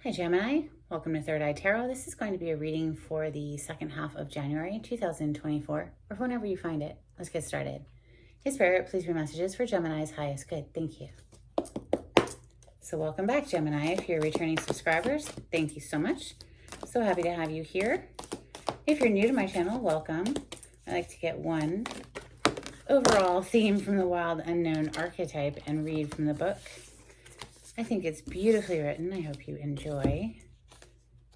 Hi Gemini, welcome to Third Eye Tarot. This is going to be a reading for the second half of January 2024, or whenever you find it. Let's get started. Hey Spirit, please read messages for Gemini's highest good. Thank you. So welcome back Gemini. If you're returning subscribers, thank you so much. So happy to have you here. If you're new to my channel, welcome. I like to get one overall theme from the Wild Unknown archetype and read from the book. I think it's beautifully written. I hope you enjoy.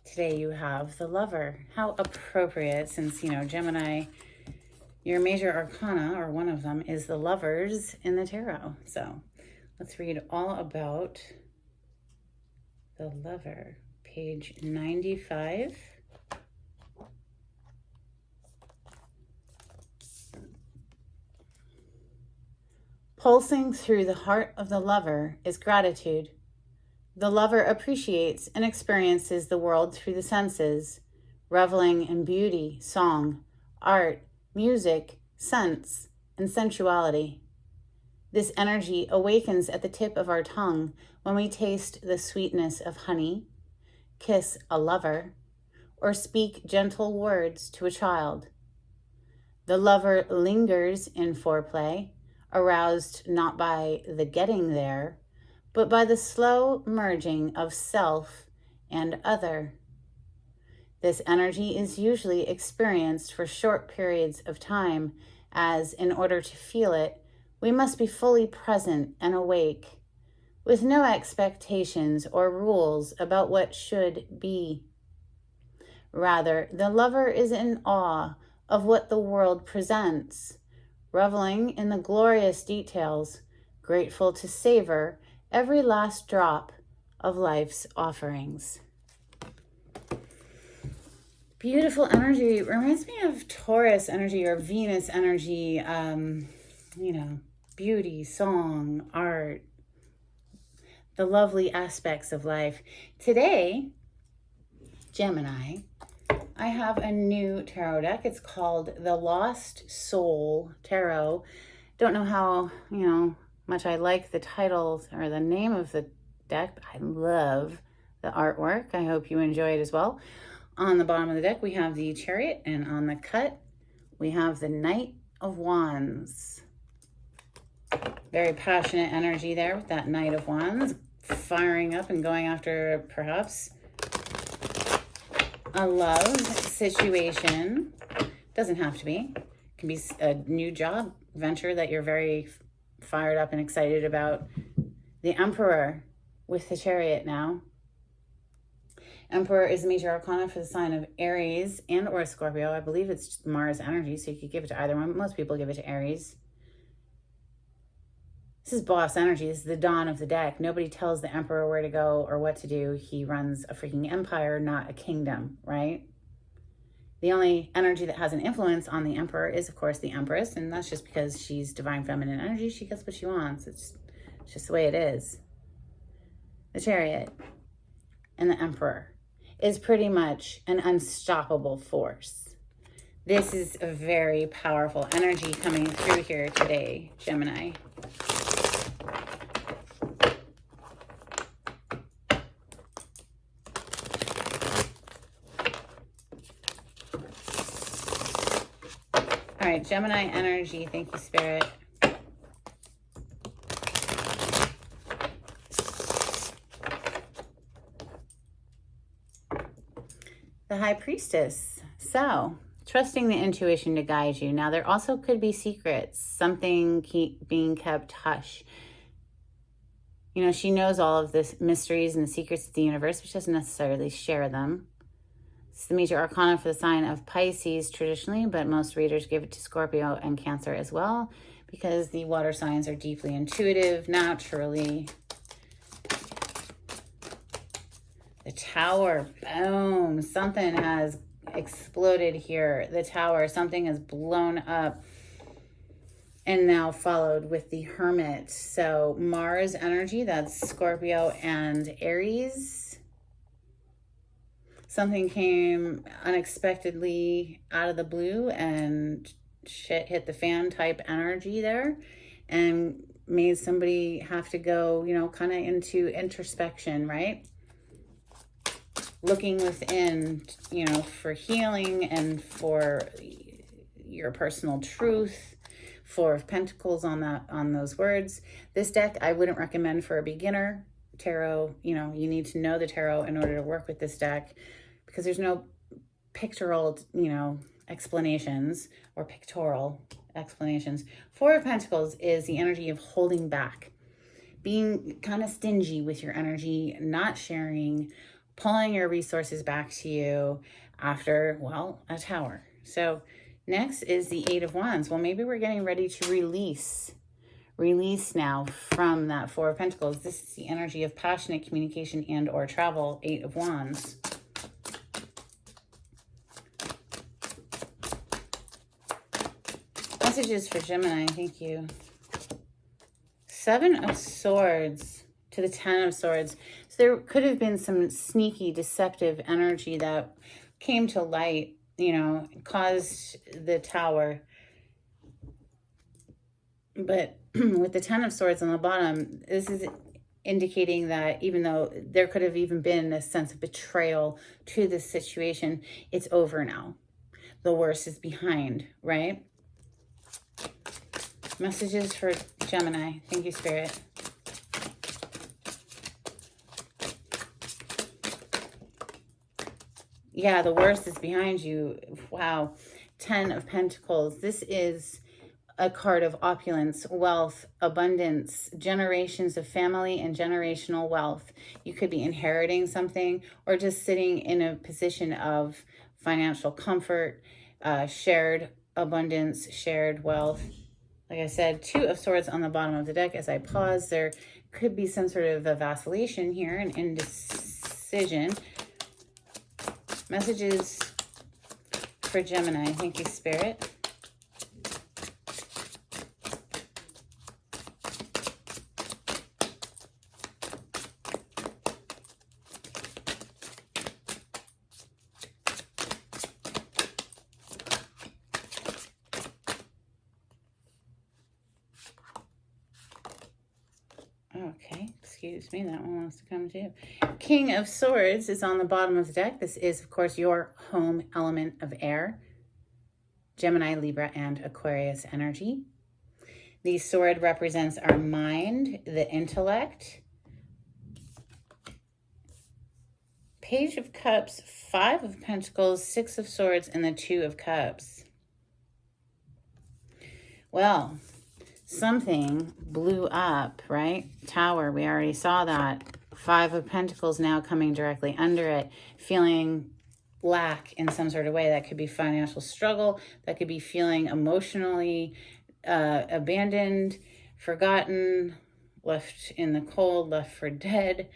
Today you have the Lover. How appropriate, since, Gemini, your major arcana, or one of them, is the Lovers in the tarot. So let's read all about the Lover. Page 95. Pulsing through the heart of the Lover is gratitude. The Lover appreciates and experiences the world through the senses, reveling in beauty, song, art, music, scents, and sensuality. This energy awakens at the tip of our tongue when we taste the sweetness of honey, kiss a lover, or speak gentle words to a child. The Lover lingers in foreplay, aroused not by the getting there, but by the slow merging of self and other. This energy is usually experienced for short periods of time, as in order to feel it, we must be fully present and awake, with no expectations or rules about what should be. Rather, the Lover is in awe of what the world presents, reveling in the glorious details, grateful to savor every last drop of life's offerings. Beautiful energy. Reminds me of Taurus energy or Venus energy. Beauty, song, art, the lovely aspects of life. Today, Gemini, I have a new tarot deck. It's called the Lost Soul Tarot. Don't know how, much I like the title or the name of the deck, but I love the artwork. I hope you enjoy it as well. On the bottom of the deck, we have the Chariot, and on the cut, we have the Knight of Wands. Very passionate energy there with that Knight of Wands, firing up and going after perhaps a love situation. Doesn't have to be. It can be a new job venture that you're very fired up and excited about. The Emperor with the Chariot now. Emperor is major arcana for the sign of Aries and or Scorpio. I believe it's Mars energy, so you could give it to either one. Most people give it to Aries. This is boss energy. This is the dawn of the deck. Nobody tells the Emperor where to go or what to do. He runs a freaking empire, not a kingdom, right? The only energy that has an influence on the Emperor is, of course, the Empress, and that's just because she's divine feminine energy. She gets what she wants. It's just the way it is. The Chariot and the Emperor is pretty much an unstoppable force. This is a very powerful energy coming through here today, Gemini. All right, Gemini energy. Thank you, Spirit. The High Priestess. So, trusting the intuition to guide you. Now, there also could be secrets, something being kept hush. She knows all of the mysteries and the secrets of the universe, but she doesn't necessarily share them. It's the major arcana for the sign of Pisces traditionally, but most readers give it to Scorpio and Cancer as well, because the water signs are deeply intuitive naturally. The Tower, boom, something has exploded here. The Tower, something has blown up and now followed with the Hermit. So Mars energy, that's Scorpio and Aries. Something came unexpectedly out of the blue and shit hit the fan type energy there and made somebody have to go, kind of into introspection, right? looking within, for healing and for your personal truth. Four of Pentacles on those words. This deck I wouldn't recommend for a beginner. Tarot, you need to know the tarot in order to work with this deck, because there's no pictorial, explanations or pictorial explanations. Four of Pentacles is the energy of holding back, being kind of stingy with your energy, not sharing, pulling your resources back to you after, a Tower. So next is the Eight of Wands. Well, maybe we're getting ready to release now from that Four of Pentacles. This is the energy of passionate communication and or travel. Eight of Wands. Messages for Gemini. Thank you. Seven of Swords to the Ten of Swords. So there could have been some sneaky, deceptive energy that came to light, caused the Tower. But with the Ten of Swords on the bottom, this is indicating that even though there could have even been a sense of betrayal to this situation, it's over now. The worst is behind, right? Messages for Gemini. Thank you, Spirit. Yeah, the worst is behind you. Wow. 10 of Pentacles. This is a card of opulence, wealth, abundance, generations of family and generational wealth. You could be inheriting something or just sitting in a position of financial comfort, shared abundance, shared wealth. Like I said, Two of Swords on the bottom of the deck. As I pause, there could be some sort of a vacillation here, an indecision. Messages for Gemini. Thank you, Spirit. Okay, excuse me, that one wants to come too. King of Swords is on the bottom of the deck. This is, of course, your home element of air. Gemini, Libra, and Aquarius energy. The sword represents our mind, the intellect. Page of Cups, Five of Pentacles, Six of Swords, and the Two of Cups. Well, something blew up, right? Tower, we already saw that. Five of Pentacles now coming directly under it, feeling lack in some sort of way. That could be financial struggle. That could be feeling emotionally abandoned, forgotten, left in the cold, left for dead.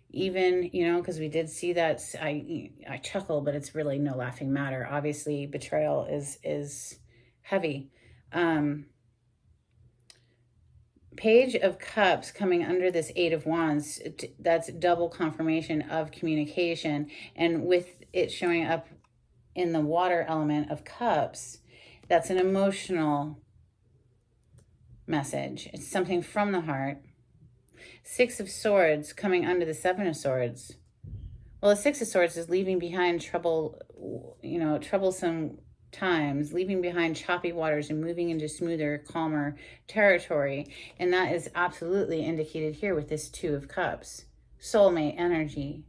Even, because we did see that. I chuckle, but it's really no laughing matter. Obviously, betrayal is heavy. Page of Cups coming under this Eight of Wands, that's double confirmation of communication. And with it showing up in the water element of Cups, that's an emotional message. It's something from the heart. Six of Swords coming under the Seven of Swords. Well, the Six of Swords is leaving behind troublesome times, leaving behind choppy waters and moving into smoother, calmer territory. And that is absolutely indicated here with this Two of Cups. Soulmate energy.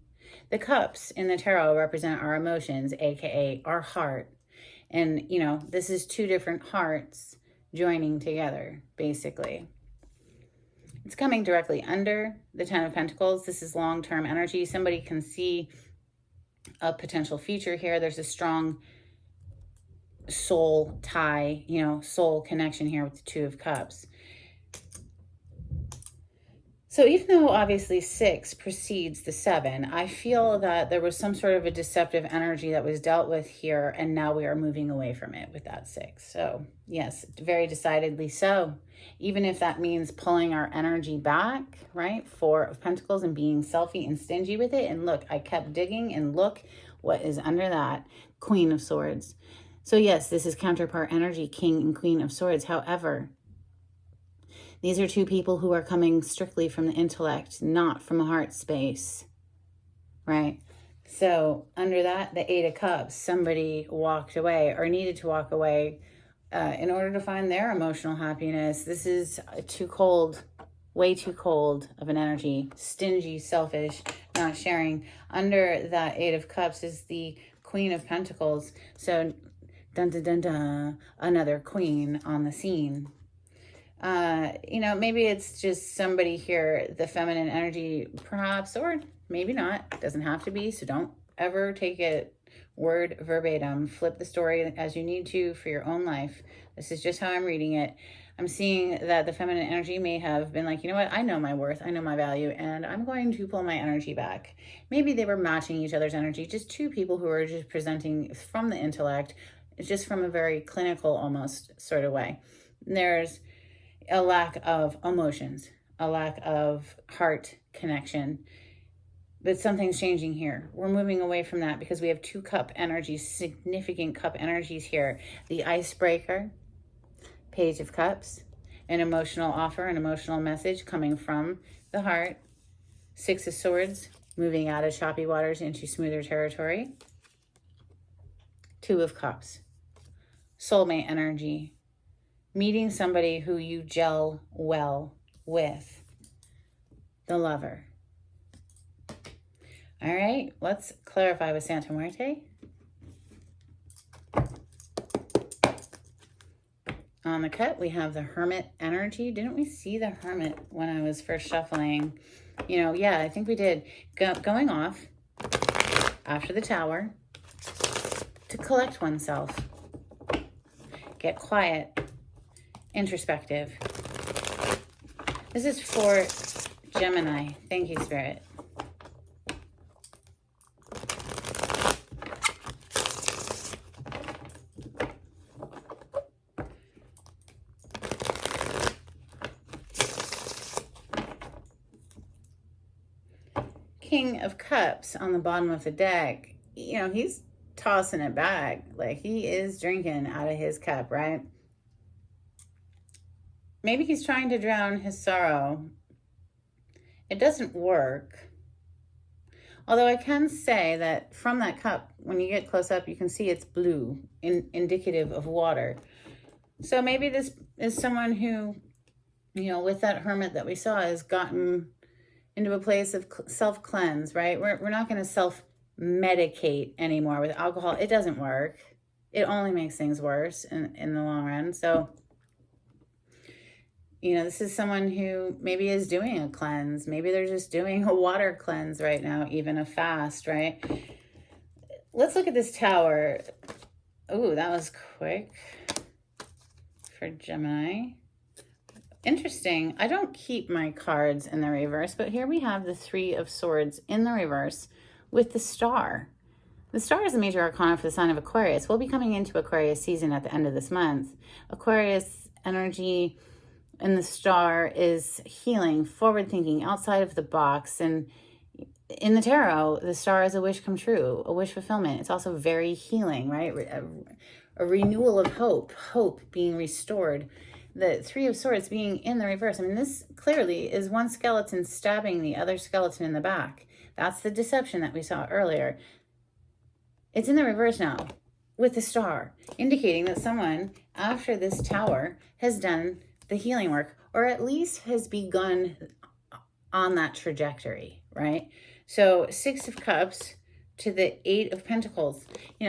The cups in the tarot represent our emotions, aka our heart. And, this is two different hearts joining together, basically. It's coming directly under the Ten of Pentacles. This is long-term energy. Somebody can see a potential future here. There's a strong soul tie, soul connection here with the Two of Cups. So even though obviously 6 precedes the 7, I feel that there was some sort of a deceptive energy that was dealt with here, and now we are moving away from it with that 6. So yes, very decidedly so. Even if that means pulling our energy back, right? 4 of Pentacles and being selfie and stingy with it. And look, I kept digging and look what is under that Queen of Swords. So yes, this is counterpart energy, King and Queen of Swords. However, these are two people who are coming strictly from the intellect, not from a heart space, right? So under that, the Eight of Cups, somebody walked away or needed to walk away in order to find their emotional happiness. This is too cold, way too cold of an energy, stingy, selfish, not sharing. Under that Eight of Cups is the Queen of Pentacles. So dun dun dun dun, another queen on the scene. Maybe it's just somebody here, the feminine energy perhaps, or maybe not. It doesn't have to be, so don't ever take it word verbatim. Flip the story as you need to for your own life. This is just how I'm reading it. I'm seeing that the feminine energy may have been like, you know what, I know my worth, I know my value, and I'm going to pull my energy back. Maybe they were matching each other's energy, just two people who are just presenting from the intellect, just from a very clinical almost sort of way. There's a lack of emotions, a lack of heart connection. But something's changing here. We're moving away from that because we have two cup energies, significant cup energies here. The icebreaker, Page of Cups, an emotional offer, an emotional message coming from the heart. Six of Swords, moving out of choppy waters into smoother territory. Two of Cups, soulmate energy, meeting somebody who you gel well with. The Lover. All right, let's clarify with Santa Muerte. On the cut, we have the Hermit energy. Didn't we see the Hermit when I was first shuffling? Yeah, I think we did. Going off after the Tower to collect oneself. Get quiet. Introspective. This is for Gemini. Thank you, Spirit. King of Cups on the bottom of the deck. He's tossing it back. Like he is drinking out of his cup, right? Maybe he's trying to drown his sorrow. It doesn't work. Although I can say that from that cup, when you get close up, you can see it's blue, indicative of water. So maybe this is someone who, with that Hermit that we saw, has gotten into a place of self-cleanse, right? We're not going to self-medicate anymore with alcohol. It doesn't work. It only makes things worse in the long run. So, this is someone who maybe is doing a cleanse. Maybe they're just doing a water cleanse right now, even a fast, right? Let's look at this Tower. Oh, that was quick for Gemini. Interesting. I don't keep my cards in the reverse, but here we have the Three of Swords in the reverse with the Star. The Star is a major arcana for the sign of Aquarius. We'll be coming into Aquarius season at the end of this month. Aquarius energy and the Star is healing, forward-thinking, outside of the box. And in the tarot, the Star is a wish come true, a wish fulfillment. It's also very healing, right? A renewal of hope being restored. The Three of Swords being in the reverse. I mean, this clearly is one skeleton stabbing the other skeleton in the back. That's the deception that we saw earlier. It's in the reverse now with the Star, indicating that someone after this Tower has done the healing work, or at least has begun on that trajectory, right? So Six of Cups to the Eight of Pentacles.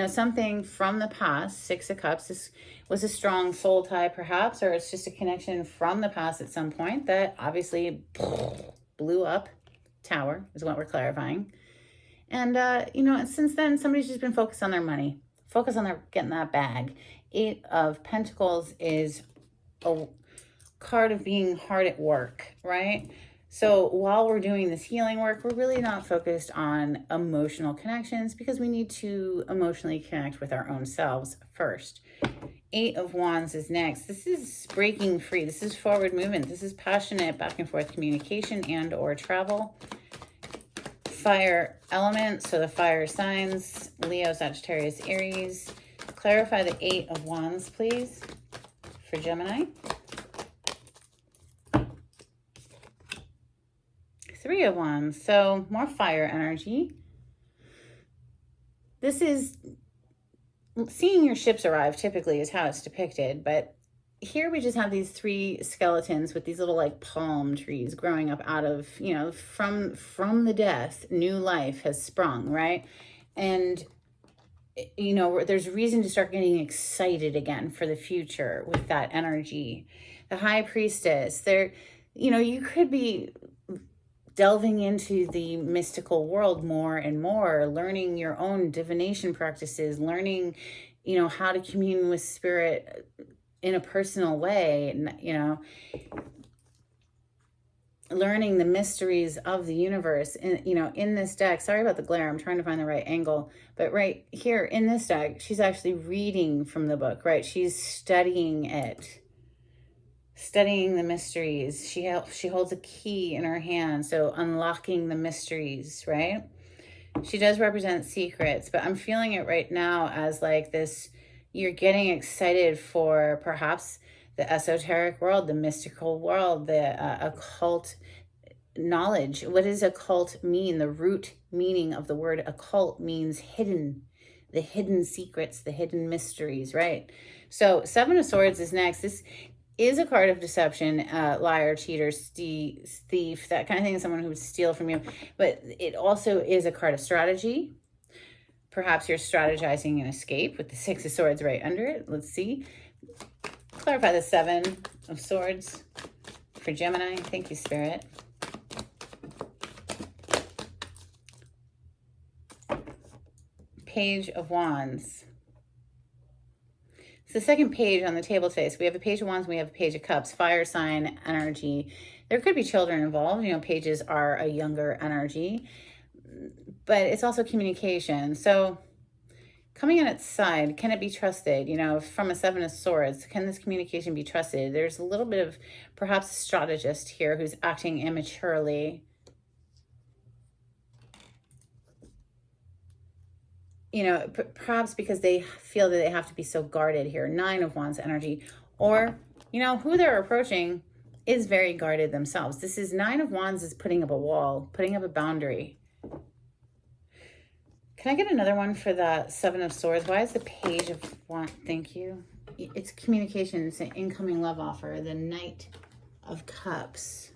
Something from the past. Six of Cups was a strong soul tie perhaps, or it's just a connection from the past at some point that obviously blew up. Tower is what we're clarifying. And, since then, somebody's just been focused on their money. Focus on getting that bag. Eight of Pentacles is a card of being hard at work, right? So while we're doing this healing work, we're really not focused on emotional connections because we need to emotionally connect with our own selves first. Eight of Wands is next. This is breaking free. This is forward movement. This is passionate back and forth communication and or travel. Fire element, so the fire signs, Leo, Sagittarius, Aries. Clarify the Eight of Wands, please, for Gemini. Three of Wands, so more fire energy. this is seeing your ships arrive typically is how it's depicted, but here we just have these three skeletons with these little like palm trees growing up out of, you know, from the death, new life has sprung, right? And you know, there's reason to start getting excited again for the future with that energy. The high priestess, there, you know, you could be delving into the mystical world more and more, learning your own divination practices, learning, you know, how to commune with spirit in a personal way, and, you know, learning the mysteries of the universe. And, you know, in this deck, sorry about the glare, I'm trying to find the right angle, but right here in this deck, she's actually reading from the book, right? She's studying it, studying the mysteries. She holds a key in her hand, so unlocking the mysteries, right? She does represent secrets, but I'm feeling it right now as like this, you're getting excited for perhaps the esoteric world, the mystical world, the occult knowledge. What does occult mean? The root meaning of the word occult means hidden, the hidden secrets, the hidden mysteries, right? So Seven of Swords is next. This is a card of deception, liar, cheater, thief, that kind of thing, someone who would steal from you. But it also is a card of strategy. Perhaps you're strategizing an escape with the Six of Swords right under it. Let's see. Clarify the Seven of Swords for Gemini. Thank you, Spirit. Page of Wands. It's the second page on the table today. So we have a Page of Wands and we have a Page of Cups, fire sign energy. There could be children involved. You know, pages are a younger energy, but it's also communication. So coming on its side, can it be trusted? You know, from a Seven of Swords, can this communication be trusted? There's a little bit of perhaps a strategist here who's acting immaturely. You know, perhaps because they feel that they have to be so guarded here. Nine of Wands energy. Or, you know, who they're approaching is very guarded themselves. This is Nine of Wands is putting up a wall, putting up a boundary. Can I get another one for the Seven of Swords? Why is the Page of Wands? Thank you. It's communication. It's an incoming love offer. The Knight of Cups.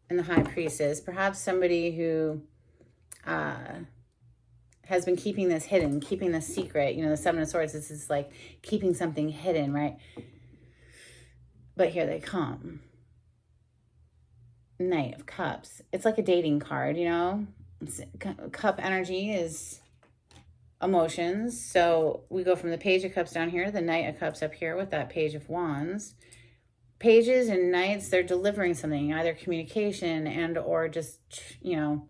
And the High Priestess. Perhaps somebody who has been keeping this hidden, keeping this secret. You know, the Seven of Swords, this is like keeping something hidden, right? But here they come. Knight of Cups. It's like a dating card, you know? Cup energy is emotions. So we go from the Page of Cups down here, the Knight of Cups up here with that Page of Wands. Pages and Knights, they're delivering something, either communication and or just, you know,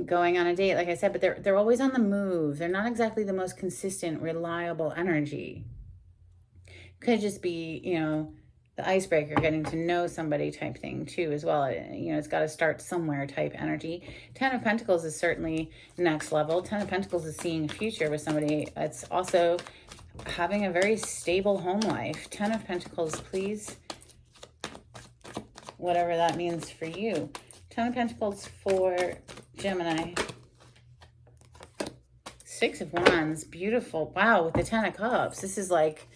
going on a date, like I said, but they're always on the move. They're not exactly the most consistent, reliable energy. Could just be, you know, the icebreaker, getting to know somebody type thing too as well. You know, it's got to start somewhere type energy. Ten of Pentacles is certainly next level. Ten of Pentacles is seeing a future with somebody. It's also having a very stable home life. Ten of Pentacles, please. Whatever that means for you. Ten of Pentacles for Gemini. Six of Wands, beautiful. Wow, with the Ten of Cups, this is like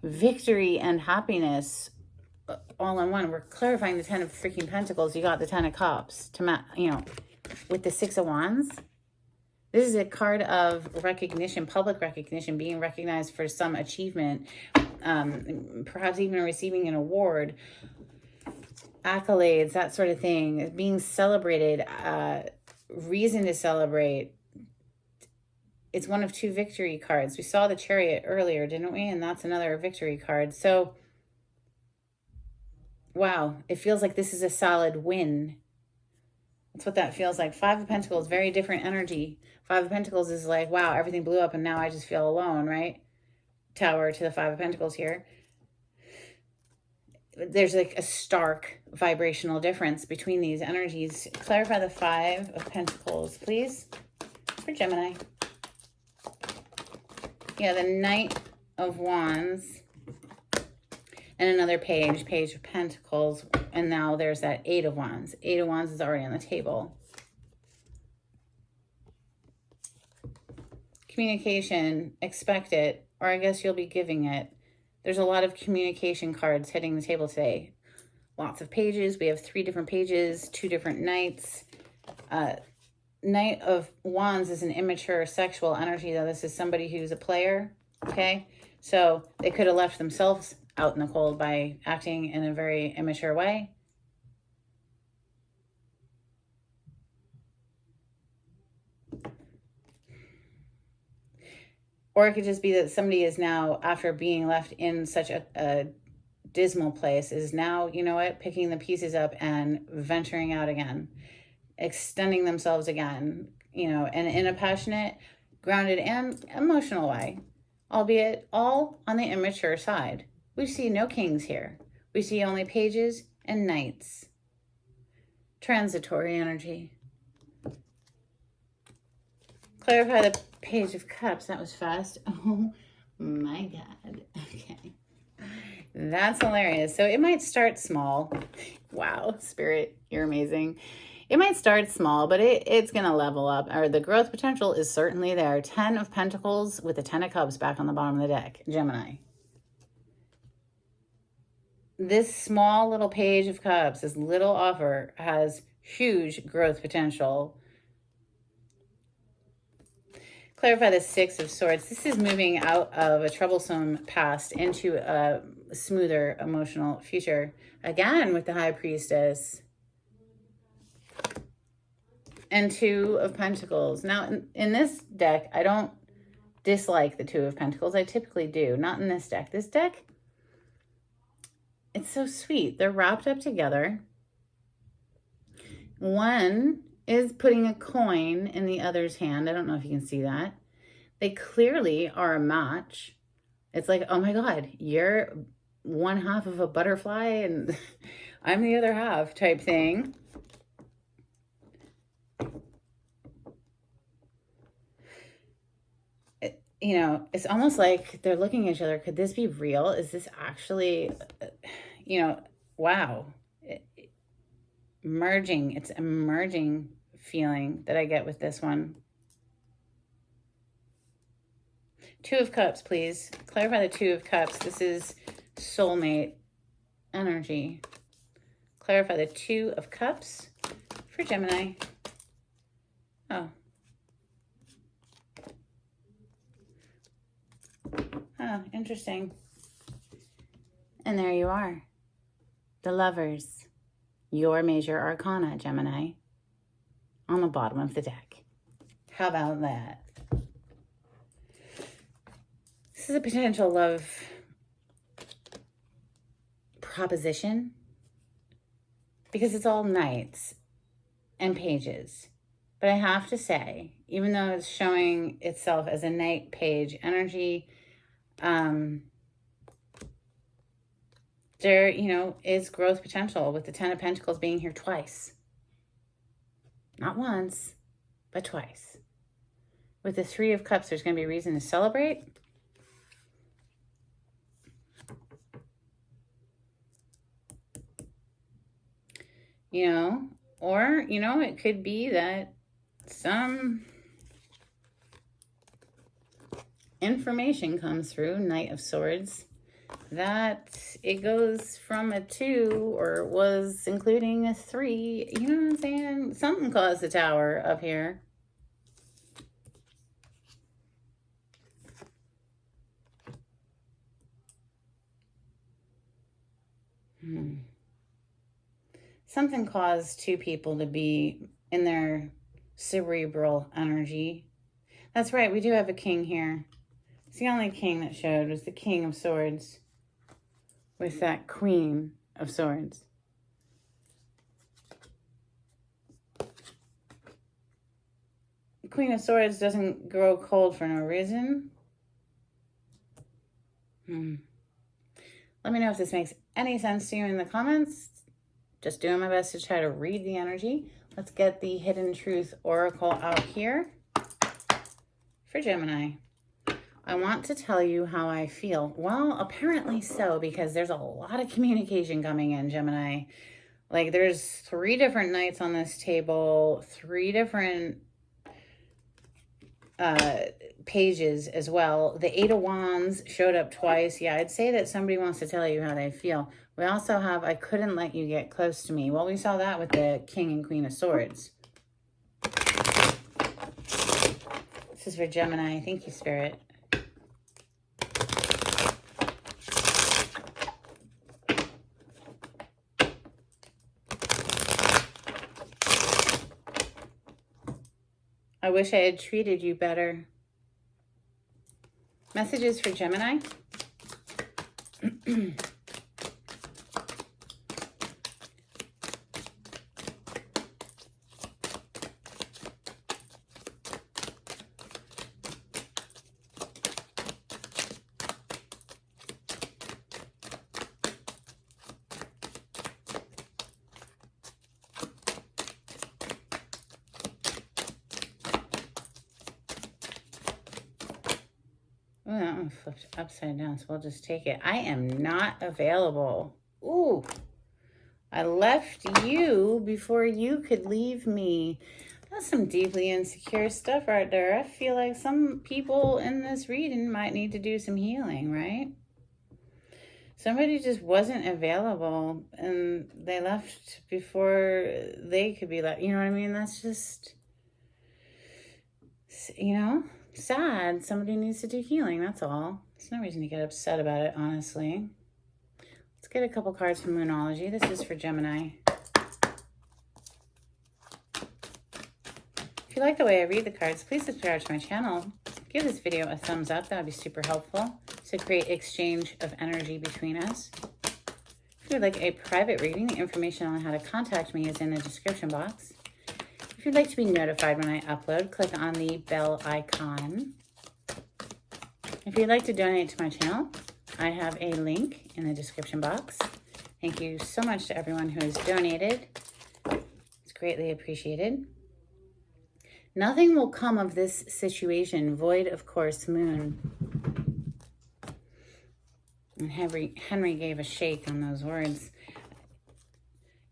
victory and happiness all in one. We're clarifying the Ten of freaking Pentacles. You got the Ten of Cups to you know, with the Six of Wands. This is a card of recognition, public recognition, being recognized for some achievement, perhaps even receiving an award, accolades, that sort of thing, being celebrated, reason to celebrate. It's one of two victory cards. We saw the Chariot earlier, didn't we? And that's another victory card. So, wow, it feels like this is a solid win. That's what that feels like. Five of Pentacles, very different energy. Five of Pentacles is like, wow, everything blew up and now I just feel alone, right? Tower to the Five of Pentacles here. There's like a stark vibrational difference between these energies. Clarify the Five of Pentacles, please, for Gemini. Yeah, the Knight of Wands and another page, Page of Pentacles, and now there's that Eight of Wands. Eight of Wands is already on the table. communication, expect it, or I guess you'll be giving it. There's a lot of communication cards hitting the table today. Lots of pages. We have 3 different pages, 2 different knights. Knight of Wands is an immature sexual energy, though. This is somebody who's a player, okay? So they could have left themselves out in the cold by acting in a very immature way. Or it could just be that somebody is now, after being left in such a dismal place, is now, you know what, picking the pieces up and venturing out again, extending themselves again, you know, and in a passionate, grounded, and emotional way, albeit all on the immature side. We see no kings here. We see only pages and knights. Transitory energy. Clarify the Page of Cups. That was fast. Oh my God. Okay. That's hilarious. So it might start small. Wow, Spirit, you're amazing. It might start small, but it's going to level up. Or the growth potential is certainly there. 10 of Pentacles with the 10 of Cups back on the bottom of the deck. Gemini. This small little Page of Cups, this little offer, has huge growth potential. Clarify the 6 of Swords. This is moving out of a troublesome past into a smoother emotional future. Again, with the High Priestess. And 2 of Pentacles. Now, in this deck, I don't dislike the 2 of Pentacles. I typically do. Not in this deck. This deck, it's so sweet. They're wrapped up together. One is putting a coin in the other's hand. I don't know if you can see that. They clearly are a match. It's like, oh my God, you're one half of a butterfly and I'm the other half type thing. You know, it's almost like they're looking at each other. Could this be real? Is this actually, you know, wow. Merging. It's a merging feeling that I get with this one. 2 of Cups, please. Clarify the 2 of Cups. This is soulmate energy. Clarify the 2 of Cups for Gemini. Oh. Oh, interesting. And there you are. The Lovers. Your major arcana, Gemini. On the bottom of the deck. How about that? This is a potential love proposition because it's all knights and pages. But I have to say, even though it's showing itself as a knight page energy, there, you know, is growth potential with the 10 of Pentacles being here twice. Not once, but twice. With the 3 of Cups, there's going to be reason to celebrate. You know, or, you know, it could be that some information comes through, Knight of Swords, that it goes from a 2 or was including a 3. You know what I'm saying? Something caused the Tower up here. Something caused 2 people to be in their cerebral energy. That's right, we do have a king here. It's the only king that showed was the King of Swords with that Queen of Swords. The Queen of Swords doesn't grow cold for no reason. Let me know if this makes any sense to you in the comments. Just doing my best to try to read the energy. Let's get the Hidden Truth Oracle out here for Gemini. I want to tell you how I feel. Well, apparently so, because there's a lot of communication coming in, Gemini. Like, there's 3 different knights on this table, 3 different pages as well. The Eight of Wands showed up twice. Yeah, I'd say that somebody wants to tell you how they feel. We also have, I couldn't let you get close to me. Well, we saw that with the King and Queen of Swords. This is for Gemini. Thank you, Spirit. I wish I had treated you better. Messages for Gemini. Oh, that one flipped upside down, so we'll just take it. I am not available. Ooh, I left you before you could leave me. That's some deeply insecure stuff right there. I feel like some people in this reading might need to do some healing, right? Somebody just wasn't available and they left before they could be left. You know what I mean? That's just, you know, sad. Somebody needs to do healing. That's all. There's no reason to get upset about it, honestly. Let's get a couple cards from Moonology. This is for Gemini. If you like the way I read the cards, please subscribe to my channel. Give this video a thumbs up. That would be super helpful to create exchange of energy between us. If you would like a private reading, the information on how to contact me is in the description box. If you'd like to be notified when I upload, click on the bell icon. If you'd like to donate to my channel, I have a link in the description box. Thank you so much to everyone who has donated. It's greatly appreciated. Nothing will come of this situation, void of course, moon. And Henry gave a shake on those words.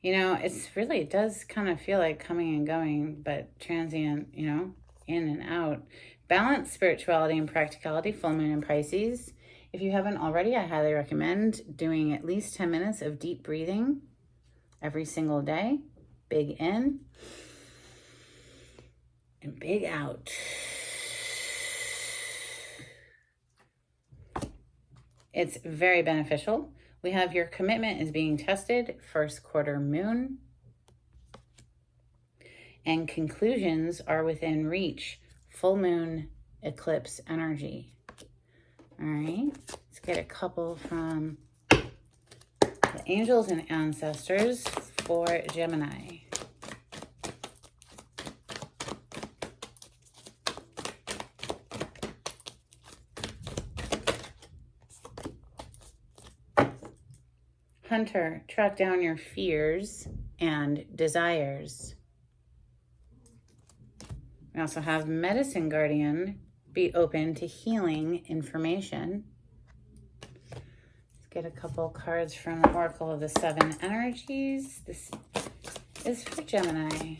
You know, it does kind of feel like coming and going, but transient, you know, in and out. Balance, spirituality, and practicality, full moon in Pisces. If you haven't already, I highly recommend doing at least 10 minutes of deep breathing every single day. Big in and big out. It's very beneficial. We have your commitment is being tested, first quarter moon. And conclusions are within reach, full moon eclipse energy. All right, let's get a couple from the angels and ancestors for Gemini. Hunter, track down your fears and desires. We also have Medicine Guardian, be open to healing information. Let's get a couple cards from the Oracle of the Seven Energies. This is for Gemini.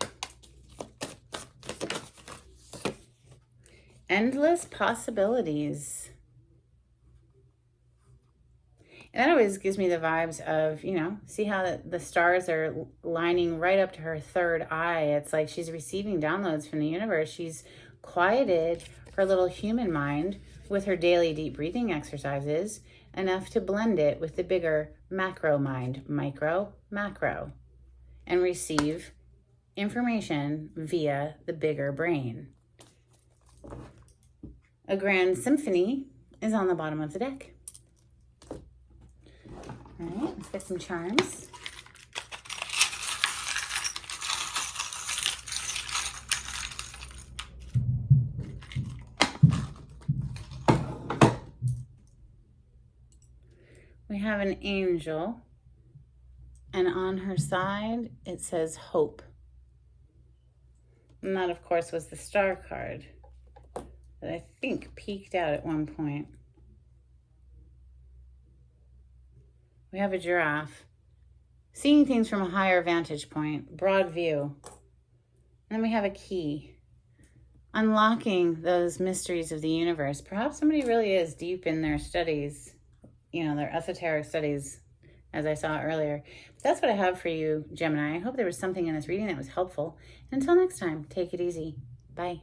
Endless possibilities. And that always gives me the vibes of, you know, see how the stars are lining right up to her third eye. It's like she's receiving downloads from the universe. She's quieted her little human mind with her daily deep breathing exercises enough to blend it with the bigger macro mind, micro, macro, and receive information via the bigger brain. A grand symphony is on the bottom of the deck. All right, let's get some charms. We have an angel, and on her side, it says hope. And that, of course, was the star card that I think peeked out at one point. We have a giraffe, seeing things from a higher vantage point, broad view. And then we have a key. unlocking those mysteries of the universe. Perhaps somebody really is deep in their studies, their esoteric studies, as I saw earlier. But that's what I have for you, Gemini. I hope there was something in this reading that was helpful. Until next time, take it easy. Bye.